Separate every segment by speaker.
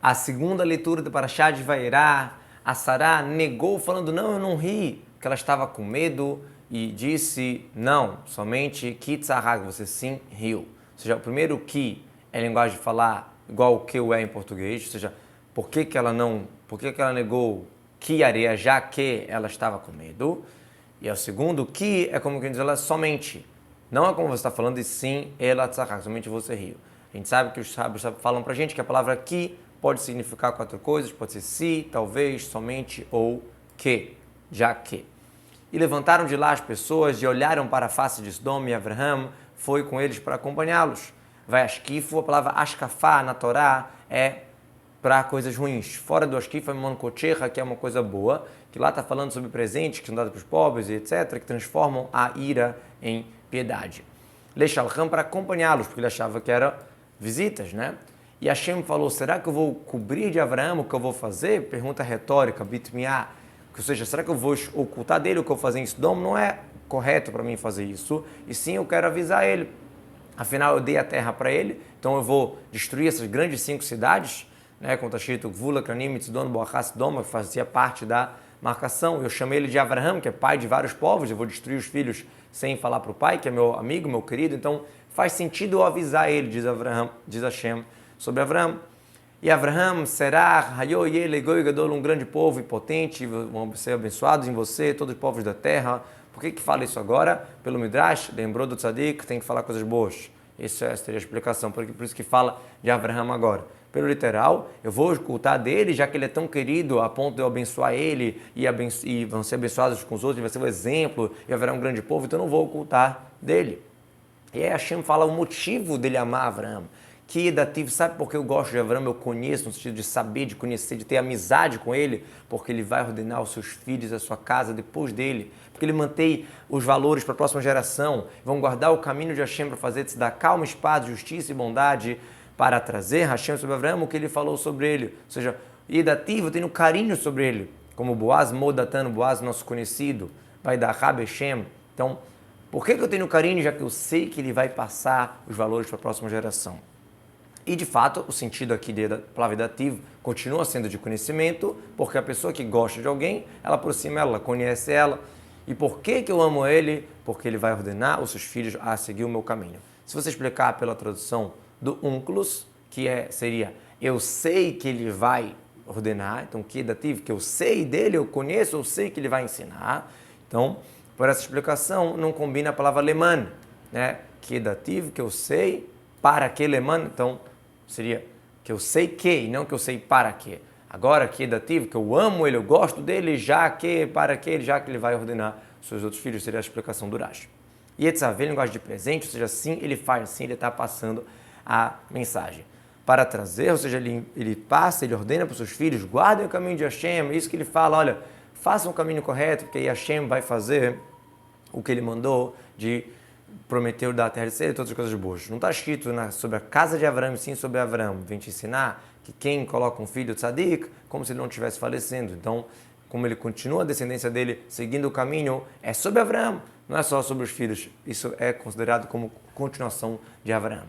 Speaker 1: A segunda leitura do Parashá de Vairá, a Sará negou falando, não, eu não ri, que ela estava com medo e disse, não, somente ki tzahak, você sim riu. Ou seja, o primeiro ki é linguagem de falar igual o que é em português, ou seja, por que ela negou ki areia, já que ela estava com medo. E o segundo ki é como quem diz ela somente. Não é como você está falando, e sim, ela tzahak, somente você riu. A gente sabe que os sábios falam pra gente que a palavra ki pode significar 4 coisas, pode ser se, talvez, somente ou que, já que. E levantaram de lá as pessoas e olharam para a face de Sodom e Avraham foi com eles para acompanhá-los. Vai ashkifu, a palavra ashkafá na Torá é para coisas ruins. Fora do ashkifa, monkochecha, que é uma coisa boa, que lá está falando sobre presentes que são dados para os pobres e etc., que transformam a ira em piedade. Lechalcham para acompanhá-los, porque ele achava que era visitas, né? E Hashem falou, será que eu vou cobrir de Abraão o que eu vou fazer? Pergunta retórica, bitmiá. Ou seja, será que eu vou ocultar dele o que eu vou fazer em Sodom? Não é correto para mim fazer isso. E sim, eu quero avisar ele. Afinal, eu dei a terra para ele, então eu vou destruir essas grandes 5 cidades, né? Como está escrito, Gvula, Kranim, Tzidon, Boachá, Sodoma, que fazia parte da marcação. Eu chamei ele de Abraão, que é pai de vários povos. Eu vou destruir os filhos sem falar para o pai, que é meu amigo, meu querido. Então, faz sentido eu avisar ele, diz Hashem, sobre Avraham. E Avraham será um grande povo e potente, vão ser abençoados em você, todos os povos da terra. Por que fala isso agora? Pelo Midrash, lembrou do Tzadik, tem que falar coisas boas. Essa seria a explicação, por isso que fala de Avraham agora. Pelo literal, eu vou ocultar dele, já que ele é tão querido, a ponto de eu abençoar ele e vão ser abençoados com os outros, vai ser um exemplo, e haverá um grande povo, então eu não vou ocultar dele. E aí Hashem fala o motivo dele amar Avraham. Que dativo, sabe por que eu gosto de Avraham? Eu conheço, no sentido de saber, de conhecer, de ter amizade com ele, porque ele vai ordenar os seus filhos, a sua casa depois dele, porque ele mantém os valores para a próxima geração, vão guardar o caminho de Hashem para fazer tzedakah, uma espada, justiça e bondade, para trazer Hashem sobre Avraham o que ele falou sobre ele. Ou seja, e dativo, eu tenho carinho sobre ele, como Boaz, Modatan, Boaz, nosso conhecido, vai dar Rabeshem. Então, por que eu tenho carinho? Já que eu sei que ele vai passar os valores para a próxima geração. E, de fato, o sentido aqui da palavra dativo continua sendo de conhecimento, porque a pessoa que gosta de alguém, ela aproxima ela, conhece ela. E por que eu amo ele? Porque ele vai ordenar os seus filhos a seguir o meu caminho. Se você explicar pela tradução do Onkelos, que seria, eu sei que ele vai ordenar, então que dativo, que eu sei dele, eu conheço, eu sei que ele vai ensinar. Então, por essa explicação, não combina a palavra leman, né? Que dativo, que eu sei, para que leman, então seria que eu sei que, e não que eu sei para que. Agora, que dativo, que eu amo ele, eu gosto dele, já que, para que ele, já que ele vai ordenar os seus outros filhos, seria a explicação do Rashi. E Yetzaveh, linguagem de presente, ou seja, sim, ele faz, sim, ele está passando a mensagem. Para trazer, ou seja, ele passa, ele ordena para os seus filhos, guardem o caminho de Hashem, é isso que ele fala, olha, façam o caminho correto, porque aí Hashem vai fazer o que ele mandou de prometeu dar a terra de ser e todas as coisas boas. Não está escrito sobre a casa de Avraham, sim sobre Avraham. Vem te ensinar que quem coloca um filho tzadik, como se ele não estivesse falecendo. Então, como ele continua a descendência dele seguindo o caminho, é sobre Avraham, não é só sobre os filhos. Isso é considerado como continuação de Avraham.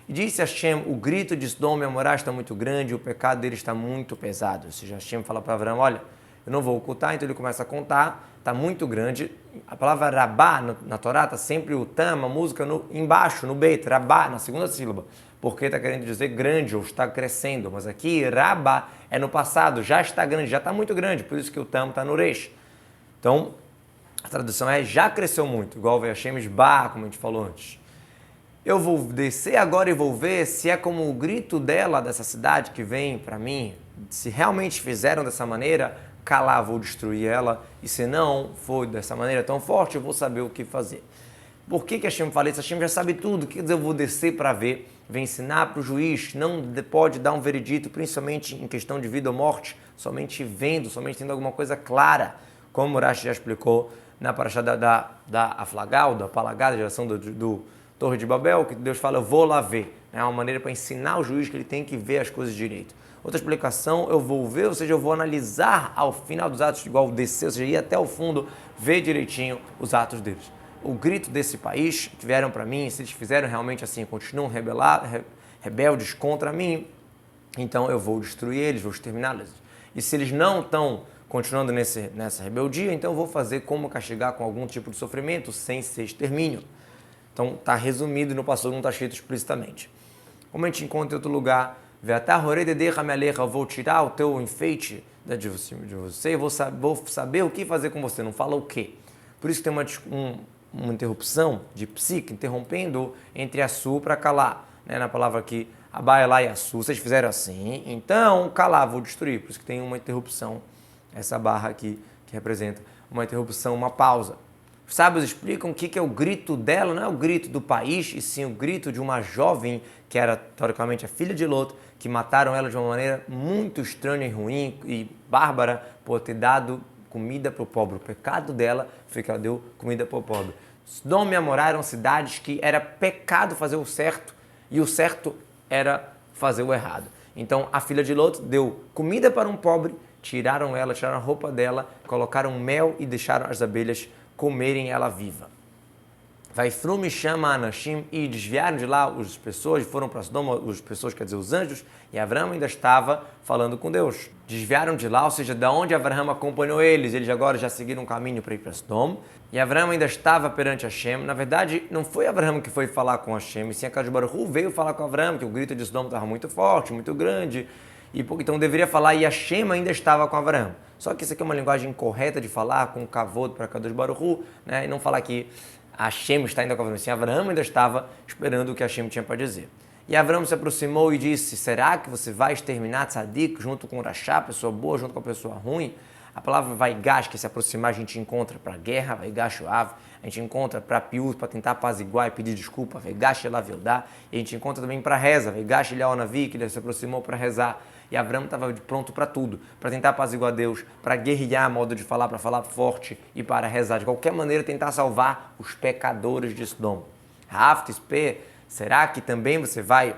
Speaker 1: E disse Hashem, o grito de Sodom e Amorá está muito grande, o pecado dele está muito pesado. Ou seja, Hashem fala para Avraham, olha, eu não vou ocultar, então ele começa a contar, está muito grande. A palavra rabá na Torá está sempre o tam, a música embaixo, no beit, rabá, na segunda sílaba, porque está querendo dizer grande ou está crescendo, mas aqui rabá é no passado, já está grande, já está muito grande, por isso que o tam está no resh. Então, a tradução é já cresceu muito, igual veio Hashem Shba, como a gente falou antes. Eu vou descer agora e vou ver se é como o grito dela, dessa cidade que vem para mim, se realmente fizeram dessa maneira, calar, vou destruir ela, e se não for dessa maneira tão forte, eu vou saber o que fazer. Por que Hashem fala isso? Hashem já sabe tudo, quer dizer, eu vou descer para ver, vou ensinar para o juiz, não pode dar um veredito, principalmente em questão de vida ou morte, somente vendo, somente tendo alguma coisa clara, como o Rashi já explicou na parashá da Aflagal, da Palagá, da geração do Torre de Babel, que Deus fala, eu vou lá ver. É uma maneira para ensinar o juiz que ele tem que ver as coisas direito. Outra explicação, eu vou ver, ou seja, eu vou analisar ao final dos atos, igual descer, ou seja, ir até o fundo, ver direitinho os atos deles. O grito desse país, que vieram para mim, se eles fizeram realmente assim, continuam rebeldes contra mim, então eu vou destruir eles, vou exterminá-los. E se eles não estão continuando nessa rebeldia, então eu vou fazer como castigar com algum tipo de sofrimento sem ser extermínio. Então está resumido no pastor, não está escrito explicitamente. Como a gente encontra em outro lugar, eu vou tirar o teu enfeite de você, eu vou saber o que fazer com você, não fala o quê. Por isso tem uma interrupção de psique, interrompendo entre Assu para calar, né? Na palavra aqui, Abai lá e Assu, vocês fizeram assim, então calar, vou destruir. Por isso que tem uma interrupção, essa barra aqui que representa uma interrupção, uma pausa. Os sábios explicam o que é o grito dela, não é o grito do país, e sim o grito de uma jovem, que era, teoricamente, a filha de Lot, que mataram ela de uma maneira muito estranha e ruim e bárbara por ter dado comida para o pobre. O pecado dela foi que ela deu comida para o pobre. Sodoma e Amorá eram cidades que era pecado fazer o certo, e o certo era fazer o errado. Então, a filha de Lot deu comida para um pobre, tiraram ela, tiraram a roupa dela, colocaram mel e deixaram as abelhas comerem ela viva. Vaifru me chama Anashim, e desviaram de lá as pessoas, foram para Sodoma, as pessoas, quer dizer, os anjos, e Abraão ainda estava falando com Deus. Desviaram de lá, ou seja, da onde Abraão acompanhou eles agora já seguiram um caminho para ir para Sodoma, e Abraão ainda estava perante Hashem. Na verdade, não foi Abraão que foi falar com Hashem, e sim Akadosh Baruch Hu veio falar com Abraão, que o grito de Sodoma estava muito forte, muito grande, e então deveria falar, e Hashem ainda estava com Abraão. Só que isso aqui é uma linguagem incorreta de falar com kavod para Akadosh Baruch Hu, né? E não falar que Hashem está ainda com Abraão. Sim, Abraão ainda estava esperando o que Hashem tinha para dizer. E Abraão se aproximou e disse, será que você vai exterminar tzadik junto com Rashá, pessoa boa, junto com a pessoa ruim? A palavra vaigash, que se aproximar, a gente encontra para guerra, vaigash oav, a gente encontra para pius, para tentar apaziguar e pedir desculpa, vaigash elaviodá, e a gente encontra também para reza, vaigash eliaonavi, que ele se aproximou para rezar. E Abraão estava pronto para tudo, para tentar apaziguar Deus, para guerrear, modo de falar, para falar forte e para rezar. De qualquer maneira, tentar salvar os pecadores de Sodom. Raftispe, será que também você vai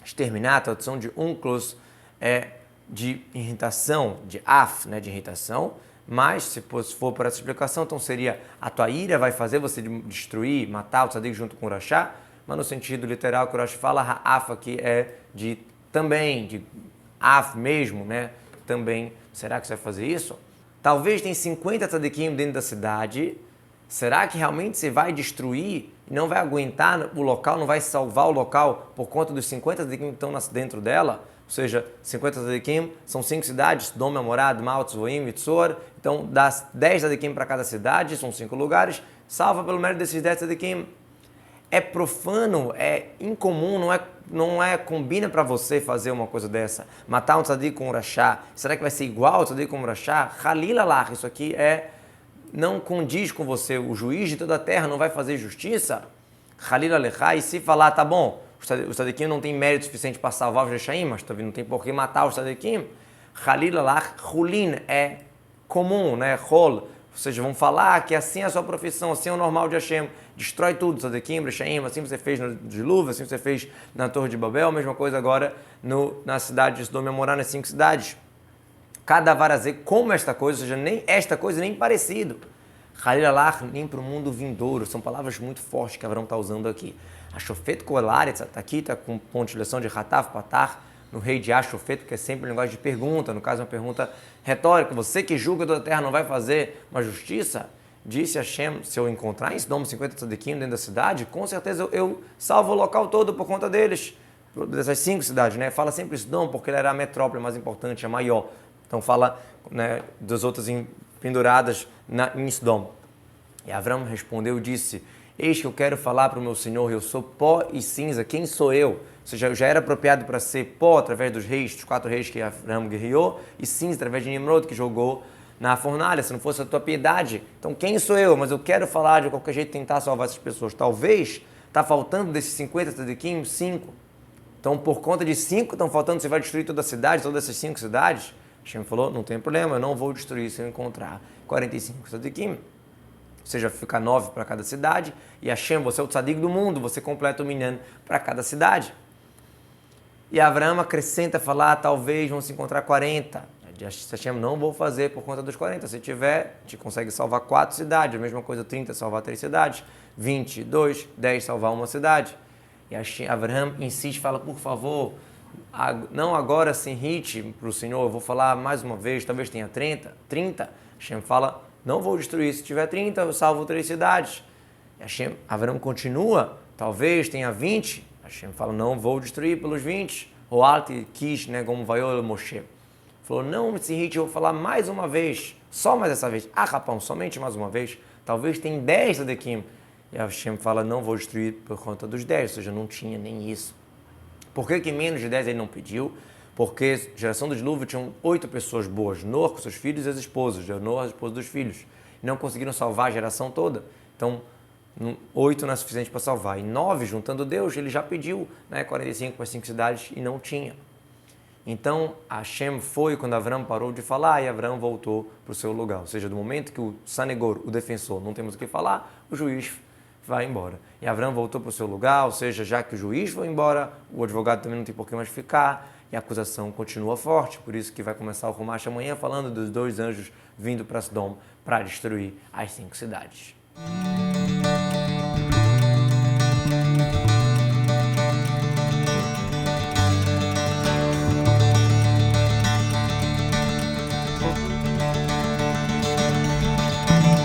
Speaker 1: exterminar? A tradução de unclos é de irritação, de af, né, de irritação. Mas, se for por essa explicação, então seria a tua ira vai fazer você destruir, matar o tzadik junto com o Rashá. Mas no sentido literal que o Rashi fala, Ha'af aqui é de também, de af mesmo, né? Também, será que você vai fazer isso? Talvez tem 50 tzadikim dentro da cidade. Será que realmente você vai destruir e não vai aguentar o local, não vai salvar o local por conta dos 50 tzadikim que estão dentro dela? Ou seja, 50 tzadikim são 5 cidades, Sodom, Amorá, Admá, Tzvoim e Tzor. Então, dá 10 tzadikim para cada cidade, são 5 lugares. Salva pelo mérito desses 10 tzadikim. É profano, é incomum, não combina para você fazer uma coisa dessa. Matar um tzadik com um rachá, será que vai ser igual ao tzadik com um rachá? Halila lá, isso aqui não condiz com você. O juiz de toda a terra não vai fazer justiça? Halila lechá, e se falar, tá bom, os tzadikim não tem mérito suficiente para salvar os rechaim, mas também não tem por que matar os tzadikim. Halila lá, hulin, é comum, né? Hol. Ou seja, vão falar que assim é a sua profissão, assim é o normal de Hashem. Destrói tudo, Tzadikim, Rechaim, assim você fez no Dilúvio, assim você fez na Torre de Babel, a mesma coisa agora na cidade de Sodoma e Amorá, nas 5 cidades. Cada varazê como esta coisa, ou seja, nem esta coisa, nem parecido. Halilalach, nem para o mundo vindouro. São palavras muito fortes que Abraão está usando aqui. Ashofet Koelaretz, aqui está com ponto de lição de Hataf Patar, no rei de Ashofet, que é sempre linguagem de pergunta, no caso uma pergunta retórica. Você que julga toda a terra não vai fazer uma justiça? Disse Hashem, se eu encontrar em Sodoma 50 tzadikim dentro da cidade, com certeza eu salvo o local todo por conta deles, dessas 5 cidades, né? Fala sempre Sodoma porque ele era a metrópole mais importante, a maior. Então fala, né, das outras penduradas em Sodoma. E Abraão respondeu e disse, eis que eu quero falar para o meu Senhor, eu sou pó e cinza, quem sou eu? Ou seja, eu já era apropriado para ser pó através dos reis, dos 4 reis que Abraão guerreou, e cinza através de Nimrod, que jogou na fornalha, se não fosse a tua piedade. Então quem sou eu? Mas eu quero falar de qualquer jeito, tentar salvar essas pessoas. Talvez está faltando desses 50 tzadikim, 5. Então por conta de 5 estão faltando, você vai destruir toda a cidade, todas essas 5 cidades? Hashem falou, não tem problema, eu não vou destruir se eu encontrar 45 tzadikim. Ou seja, fica 9 para cada cidade, e Hashem, você é o tzadik do mundo, você completa o minyan para cada cidade. E Abraão acrescenta, falar, talvez vão se encontrar 40. Hashem, não vou fazer por conta dos 40. Se tiver, a gente consegue salvar 4 cidades, a mesma coisa, 30 salvar 3 cidades, 22, 10 salvar uma cidade. E Abraão insiste, fala, por favor, Não agora sem hit para o Senhor, eu vou falar mais uma vez, talvez tenha 30. Hashem fala, não vou destruir, se tiver 30 eu salvo 3 cidades. E Avraham continua, talvez tenha 20, Hashem fala, não vou destruir pelos 20. O Alti Kish, né, como Vaiol Moshe. Falou, não, esse hit eu vou falar mais uma vez, só mais essa vez. Rapão, somente mais uma vez, talvez tenha 10 Sadequim. E Hashem fala, não vou destruir por conta dos 10, ou seja, não tinha nem isso. Por que menos de 10 ele não pediu? Porque a geração do dilúvio tinham 8 pessoas boas, Noa com seus filhos e as esposas, Noa, a esposa dos filhos. E não conseguiram salvar a geração toda. Então, 8 não é suficiente para salvar. E 9, juntando Deus, ele já pediu, né, 45 para 5 cidades e não tinha. Então, Hashem foi quando Avraham parou de falar e Avraham voltou para o seu lugar. Ou seja, do momento que o Sanegor, o defensor, não temos o que falar, o juiz vai embora. E Avraham voltou para o seu lugar, ou seja, já que o juiz foi embora, o advogado também não tem por que mais ficar, e a acusação continua forte, por isso que vai começar o Rumash amanhã falando dos 2 anjos vindo para Sodom para destruir as 5 cidades.